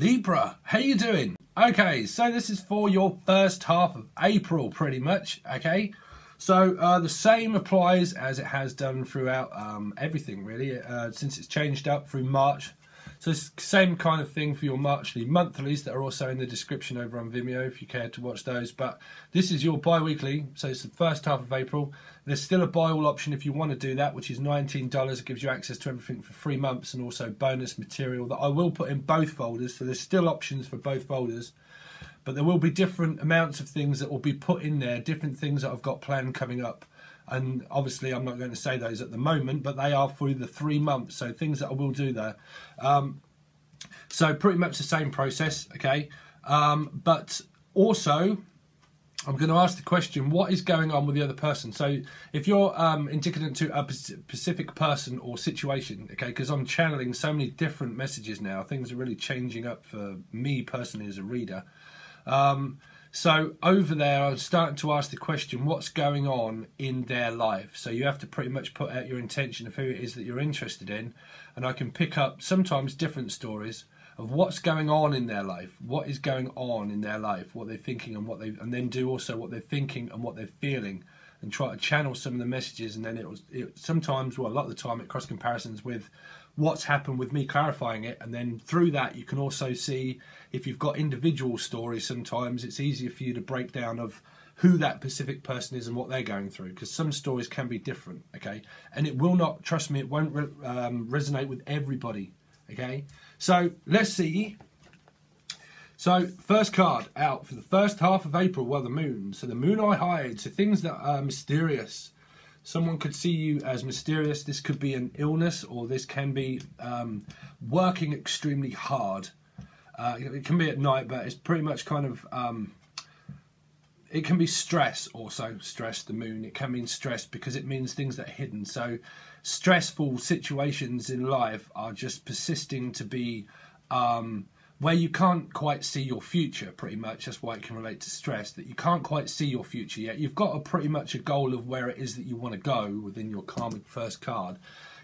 Libra, how you doing? Okay, so this is for your first half of April, pretty much. Okay, so the same applies as it has done throughout everything, really, since it's changed up through March. So it's the same kind of thing for your monthly monthlies that are also in the description over on Vimeo if you care to watch those. But this is your bi-weekly, so it's the first half of April. There's still a buy all option if you want to do that, which is $19. It gives you access to everything for 3 months and also bonus material that I will put in both folders. So there's still options for both folders. But there will be different amounts of things that will be put in there, different things that I've got planned coming up. And obviously I'm not going to say those at the moment, but they are for the 3 months, so things that I will do there. So pretty much the same process, okay? But also, I'm going to ask the question, what is going on with the other person? So if you're indicative to a specific person or situation, okay, because I'm channeling so many different messages now, things are really changing up for me personally as a reader. So over there, I'm starting to ask the question, what's going on in their life? So you have to pretty much put out your intention of who it is that you're interested in. And I can pick up sometimes different stories of what's going on in their life, what is going on in their life, what they're thinking and then do also what they're thinking and what they're feeling and try to channel some of the messages. And then it sometimes, well, a lot of the time it cross comparisons with what's happened with me clarifying it, and then through that you can also see if you've got individual stories. Sometimes it's easier for you to break down of who that specific person is and what they're going through, because some stories can be different, okay, and it will not, trust me, it won't resonate with everybody, okay. So let's see. So first card out for the first half of April, well, the moon. So the moon I hide, so things that are mysterious. Someone could see you as mysterious. This could be an illness, or this can be working extremely hard. It can be at night, but it's pretty much kind of, it can be stress also, stress, the moon. It can mean stress because it means things that are hidden. So stressful situations in life are just persisting to be where you can't quite see your future, pretty much. That's why it can relate to stress, that you can't quite see your future yet. You've got pretty much a goal of where it is that you want to go within your karmic first card.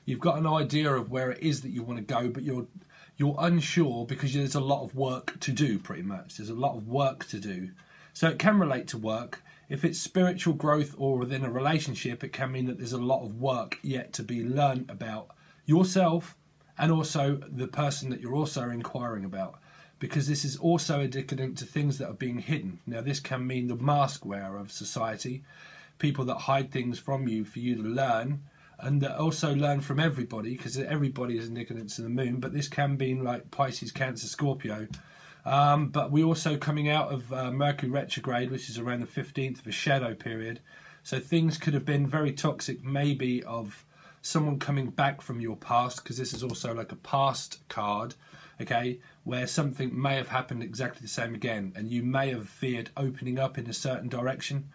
You've got an idea of where it is that you want to go, but you're unsure because there's a lot of work to do, pretty much. There's a lot of work to do. So it can relate to work. If it's spiritual growth or within a relationship, it can mean that there's a lot of work yet to be learned about yourself and also the person that you're also inquiring about, because this is also indicative to things that are being hidden. Now, this can mean the mask wearer of society, people that hide things from you for you to learn, and that also learn from everybody, because everybody is indicative to the moon, but this can be like Pisces, Cancer, Scorpio. But we're also coming out of Mercury retrograde, which is around the 15th of a shadow period. So things could have been very toxic, maybe of someone coming back from your past, because this is also like a past card, okay, where something may have happened exactly the same again, and you may have feared opening up in a certain direction,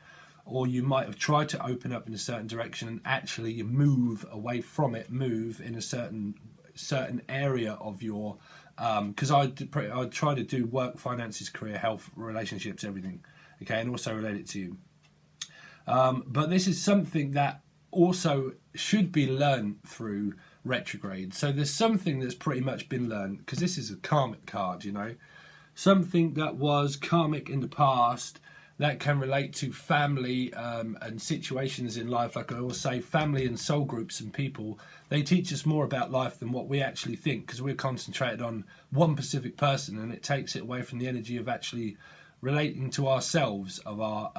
or you might have tried to open up in a certain direction and actually you move away from it, move in a certain area of your, because I try to do work, finances, career, health, relationships, everything, okay, and also relate it to you. But this is something that also should be learned through retrograde. So there's something that's pretty much been learned, because this is a karmic card, you know, something that was karmic in the past that can relate to family and situations in life. Like I always say, family and soul groups and people, they teach us more about life than what we actually think, because we're concentrated on one specific person, and it takes it away from the energy of actually relating to ourselves, of our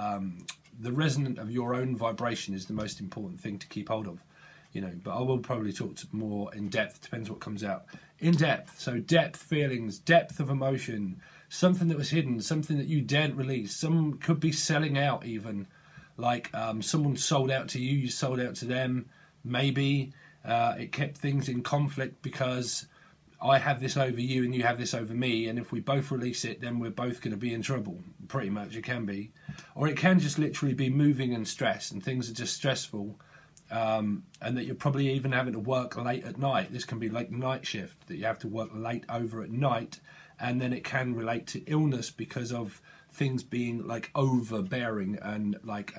the resonance of your own vibration is the most important thing to keep hold of, you know. But I will probably talk to more in depth, depends what comes out in depth. So depth, feelings, depth of emotion, something that was hidden, something that you daren't release. Some could be selling out, even like someone sold out to you, you sold out to them. Maybe it kept things in conflict because I have this over you and you have this over me, and if we both release it, then we're both going to be in trouble. Pretty much, it can be. Or it can just literally be moving and stress, and things are just stressful, and that you're probably even having to work late at night. This can be like night shift, that you have to work late over at night, and then it can relate to illness because of things being like overbearing and like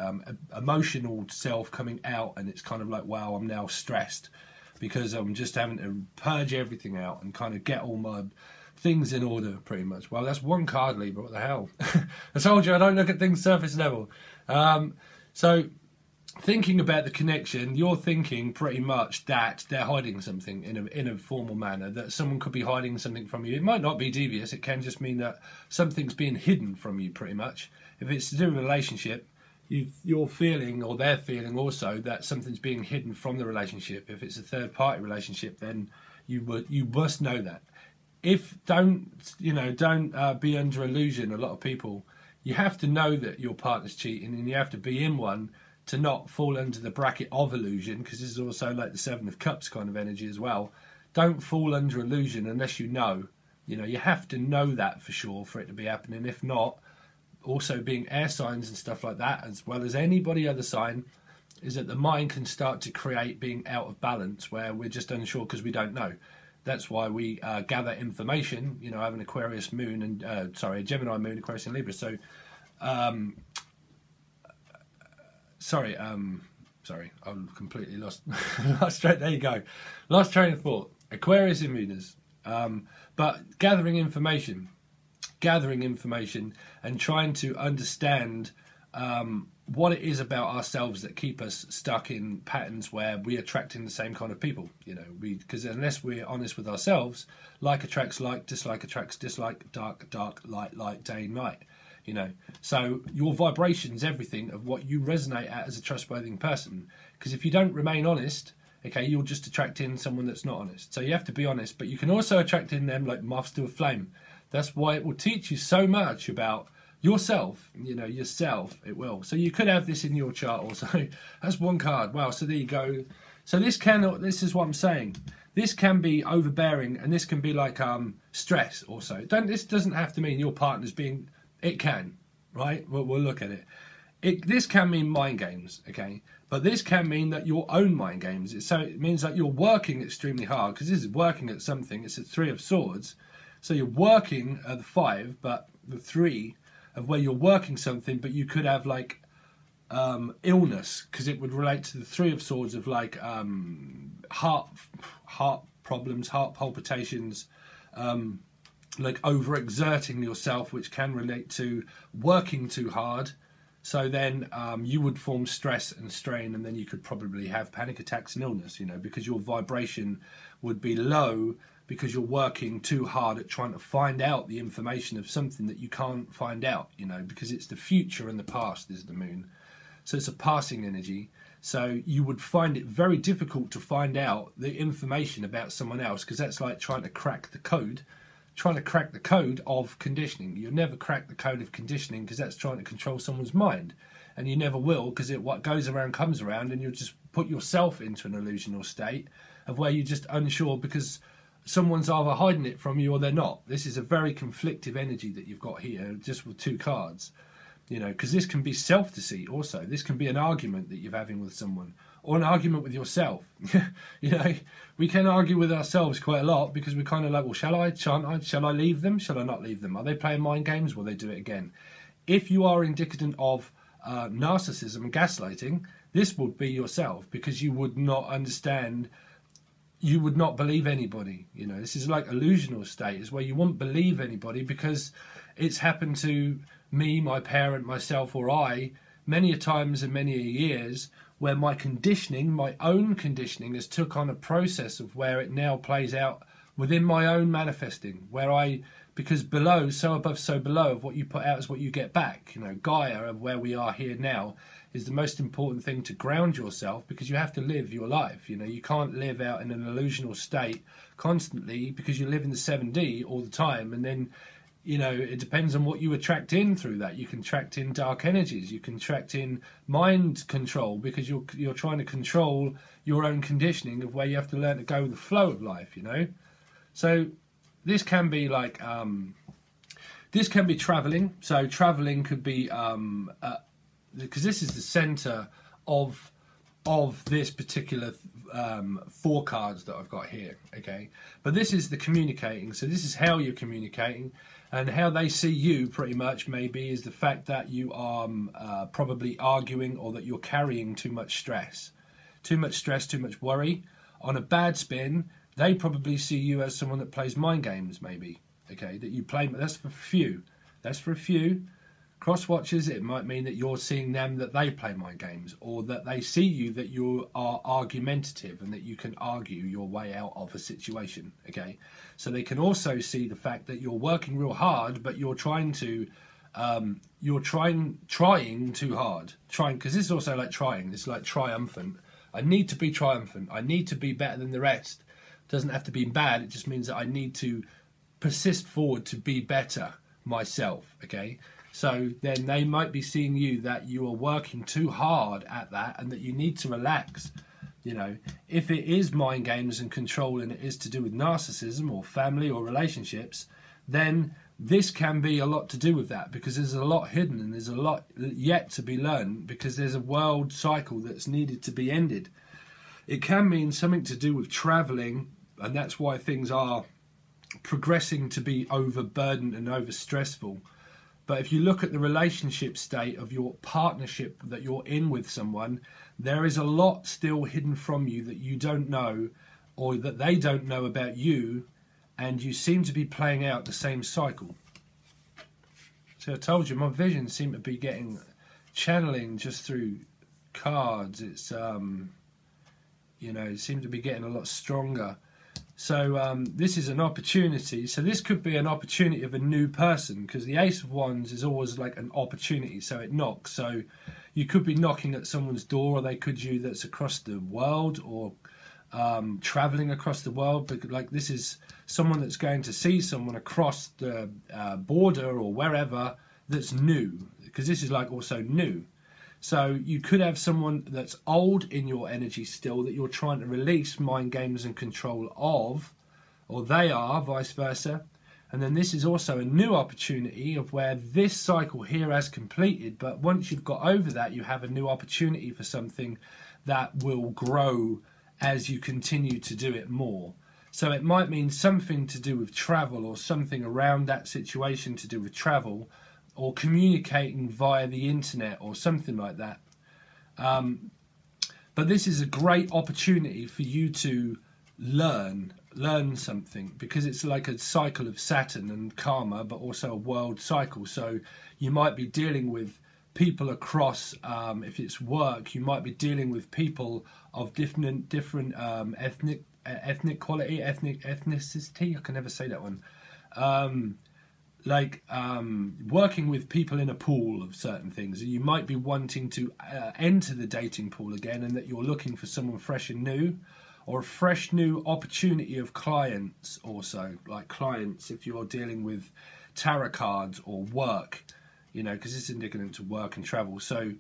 emotional self coming out, and it's kind of like, wow, I'm now stressed because I'm just having to purge everything out and kind of get all my things in order, pretty much. Well, that's one card, Libra. What the hell? I told you I don't look at things surface level. So thinking about the connection, you're thinking pretty much that they're hiding something in a formal manner, that someone could be hiding something from you. It might not be devious. It can just mean that something's being hidden from you, pretty much. If it's to do with a relationship, you're feeling, or they're feeling also, that something's being hidden from the relationship. If it's a third-party relationship, then you must know that. If don't be under illusion. A lot of people, you have to know that your partner's cheating, and you have to be in one to not fall under the bracket of illusion, because this is also like the Seven of Cups kind of energy as well. Don't fall under illusion unless you know. You have to know that for sure for it to be happening. If not, also being air signs and stuff like that, as well as anybody other sign, is that the mind can start to create being out of balance, where we're just unsure because we don't know. That's why we gather information. I have an Aquarius moon and a Gemini moon, Aquarius and Libra. So, sorry, I'm completely lost. There you go. Lost train of thought. Aquarius and Venus. But gathering information and trying to understand what it is about ourselves that keep us stuck in patterns where we attracting the same kind of people. Because unless we're honest with ourselves, like attracts like, dislike attracts dislike, dark, light, day, night. So your vibration's everything of what you resonate at as a trustworthy person. Because if you don't remain honest, okay, you'll just attract in someone that's not honest. So you have to be honest, but you can also attract in them like moths to a flame. That's why it will teach you so much about yourself, yourself, it will. So you could have this in your chart also. That's one card. Wow, so there you go. So this is what I'm saying. This can be overbearing, and this can be like stress also. This doesn't have to mean your partner's being, it can, right? We'll look at it. This can mean mind games, okay? But this can mean that your own mind games. So it means that you're working extremely hard, because this is working at something. It's a Three of Swords. So you're working at the 5, but the 3 of where you're working something, but you could have like illness, because it would relate to the 3 of Swords of like heart problems, heart palpitations, like overexerting yourself, which can relate to working too hard. So then you would form stress and strain, and then you could probably have panic attacks and illness, because your vibration would be low, because you're working too hard at trying to find out the information of something that you can't find out, because it's the future and the past is the moon. So it's a passing energy. So you would find it very difficult to find out the information about someone else, because that's like trying to crack the code. Trying to crack the code of conditioning. You'll never crack the code of conditioning, because that's trying to control someone's mind. And you never will, because what goes around comes around, and you'll just put yourself into an illusional state of where you're just unsure, because someone's either hiding it from you or they're not. This is a very conflictive energy that you've got here, just with 2 cards. Because this can be self-deceit also. This can be an argument that you're having with someone, or an argument with yourself. We can argue with ourselves quite a lot, because we're kind of like, well, shall I, shan't I? Shall I leave them? Shall I not leave them? Are they playing mind games? Will they do it again? If you are indicative of narcissism and gaslighting, this would be yourself, because you would not understand. You would not believe anybody. This is like illusional state, is where you won't believe anybody, because it's happened to me, my parent, myself, or I, many a times and many a years, where my conditioning, my own conditioning, has took on a process of where it now plays out within my own manifesting, where because below, so above, so below, of what you put out is what you get back. Gaia, of where we are here now, is the most important thing to ground yourself, because you have to live your life. You can't live out in an illusional state constantly, because you live in the 7D all the time, and then it depends on what you attract in through that. You can attract in dark energies. You can attract in mind control, because you're trying to control your own conditioning of where you have to learn to go with the flow of life. So this can be like this can be traveling. So traveling could be because this is the center of this particular 4 cards that I've got here. Okay, but this is the communicating. So this is how you're communicating. And how they see you, pretty much, maybe, is the fact that you are probably arguing, or that you're carrying too much stress. Too much stress, too much worry. On a bad spin, they probably see you as someone that plays mind games, maybe. okay, that you play. That's for a few. That's for a few. Cross watchers, it might mean that you're seeing them, that they play mind games, or that they see you, that you are argumentative and that you can argue your way out of a situation, okay? So they can also see the fact that you're working real hard, but you're trying to, trying too hard. Because this is also like trying, it's like triumphant. I need to be triumphant. I need to be better than the rest. It doesn't have to be bad, it just means that I need to persist forward to be better myself, okay? So then they might be seeing you that you are working too hard at that and that you need to relax. You know, if it is mind games and control and it is to do with narcissism or family or relationships, then this can be a lot to do with that, because there's a lot hidden and there's a lot yet to be learned, because there's a world cycle that's needed to be ended. It can mean something to do with traveling, and that's why things are progressing to be overburdened and overstressful. But if you look at the relationship state of your partnership that you're in with someone, there is a lot still hidden from you that you don't know, or that they don't know about you, and you seem to be playing out the same cycle. So I told you, my visions seem to be getting channeling just through cards. It's you know, it seems to be getting a lot stronger. So this is an opportunity. So this could be an opportunity of a new person, because the Ace of Wands is always like an opportunity, so it knocks. So you could be knocking at someone's door, or they could you that's across the world, or traveling across the world. But like, this is someone that's going to see someone across the border or wherever that's new, because this is like also new. So you could have someone that's old in your energy still, that you're trying to release mind games and control of, or they are, vice versa. And then this is also a new opportunity of where this cycle here has completed, but once you've got over that, you have a new opportunity for something that will grow as you continue to do it more. So it might mean something to do with travel, or something around that situation to do with travel, or communicating via the internet or something like that. But this is a great opportunity for you to learn something, because it's like a cycle of Saturn and karma, but also a world cycle. So you might be dealing with people across, if it's work, you might be dealing with people of different ethnicity. I can never say that one. Working with people in a pool of certain things. You might be wanting to enter the dating pool again, and that you're looking for someone fresh and new, or a fresh new opportunity of clients also, like clients if you're dealing with tarot cards or work, you know, because it's indicative to work and travel. So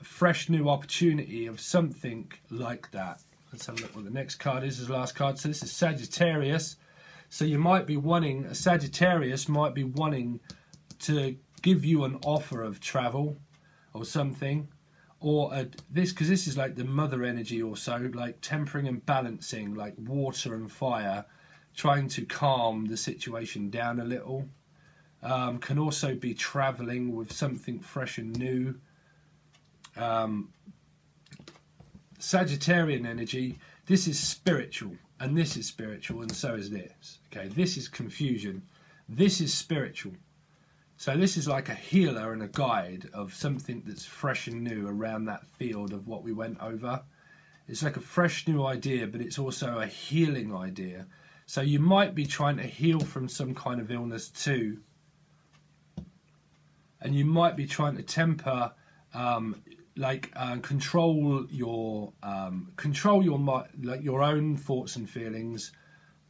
fresh new opportunity of something like that. Let's have a look what the next card is, the last card. So this is Sagittarius. So you might be wanting, a Sagittarius might be wanting to give you an offer of travel or something, or because this is like the mother energy, or so, like tempering and balancing, like water and fire, trying to calm the situation down a little. Can also be traveling with something fresh and new. Sagittarian energy, this is spiritual. And this is spiritual, and so is this. Okay, this is confusion. This is spiritual. So this is like a healer and a guide of something that's fresh and new around that field of what we went over. It's like a fresh new idea, but it's also a healing idea. So you might be trying to heal from some kind of illness too. And you might be trying to temper, control your like your own thoughts and feelings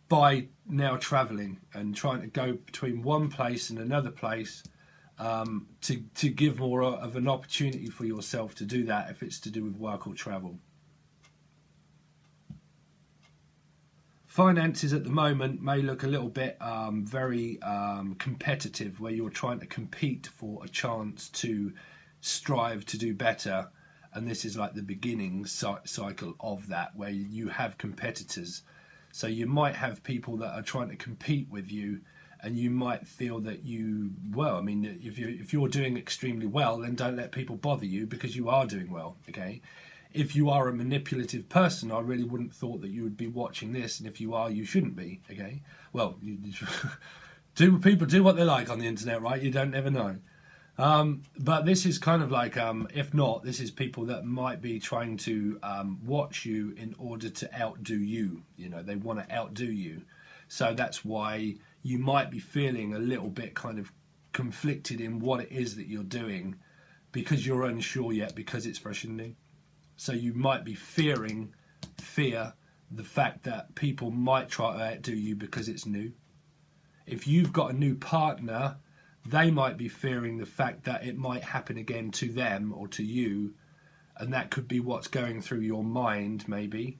by now traveling and trying to go between one place and another place, to give more of an opportunity for yourself to do that if it's to do with work or travel. Finances at the moment may look a little bit very competitive, where you're trying to compete for a chance to strive to do better, and this is like the beginning cycle of that, where you have competitors. So you might have people that are trying to compete with you, and you might feel that if you're doing extremely well, then don't let people bother you, because you are doing well. Okay, if you are a manipulative person, I really wouldn't thought that you would be watching this, and if you are, you shouldn't be, okay? Well, people do what they like on the internet, right? You don't ever know. But this is kind of like, if not, this is people that might be trying to watch you in order to outdo you. You know, they want to outdo you. So that's why you might be feeling a little bit kind of conflicted in what it is that you're doing, because you're unsure yet, because it's fresh and new. So you might be fear the fact that people might try to outdo you because it's new. If you've got a new partner, they might be fearing the fact that it might happen again to them or to you, and that could be what's going through your mind, maybe,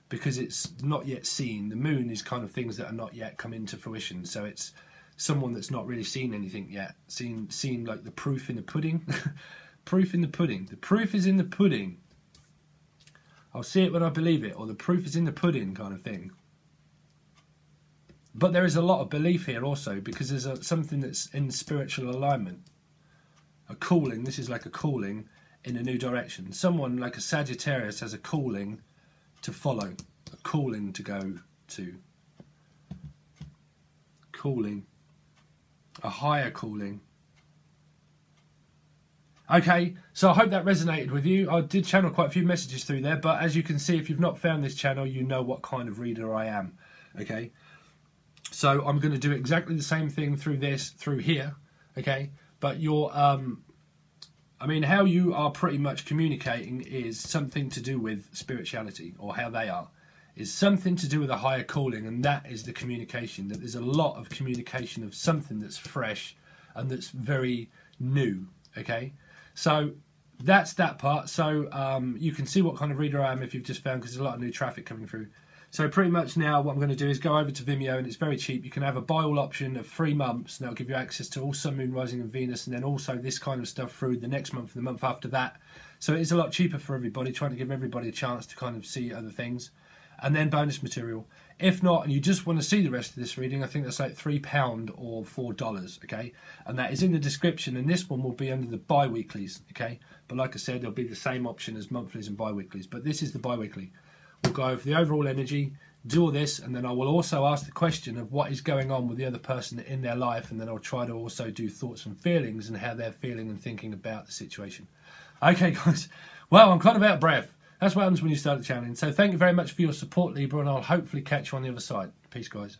because it's not yet seen. The moon is kind of things that are not yet come into fruition, so it's someone that's not really seen anything yet, seen like the proof in the pudding. Proof in the pudding. The proof is in the pudding. I'll see it when I believe it, or the proof is in the pudding kind of thing. But there is a lot of belief here also, because there's something that's in spiritual alignment. A calling, this is like a calling in a new direction. Someone like a Sagittarius has a calling to follow, a calling to go to. Calling. A higher calling. Okay, so I hope that resonated with you. I did channel quite a few messages through there, but as you can see, if you've not found this channel, you know what kind of reader I am. Okay, so I'm going to do exactly the same thing through here. Okay, but I mean, how you are pretty much communicating is something to do with spirituality, or how they are, is something to do with a higher calling, and that is the communication. That there's a lot of communication of something that's fresh and that's very new. Okay. So that's that part. So you can see what kind of reader I am if you've just found, because there's a lot of new traffic coming through. So pretty much now what I'm going to do is go over to Vimeo, and it's very cheap. You can have a buy all option of 3 months, and that'll give you access to all Sun, Moon, Rising and Venus, and then also this kind of stuff through the next month and the month after that. So it is a lot cheaper for everybody, trying to give everybody a chance to kind of see other things. And then bonus material. If not, and you just want to see the rest of this reading, I think that's like £3 or $4, okay? And that is in the description, and this one will be under the bi-weeklies, okay? But like I said, there'll be the same option as monthlies and bi-weeklies, but this is the bi-weekly. We'll go over the overall energy, do all this, and then I will also ask the question of what is going on with the other person in their life, and then I'll try to also do thoughts and feelings and how they're feeling and thinking about the situation. Okay, guys. Well, I'm kind of out of breath. That's what happens when you start channeling. So thank you very much for your support, Libra, and I'll hopefully catch you on the other side. Peace, guys.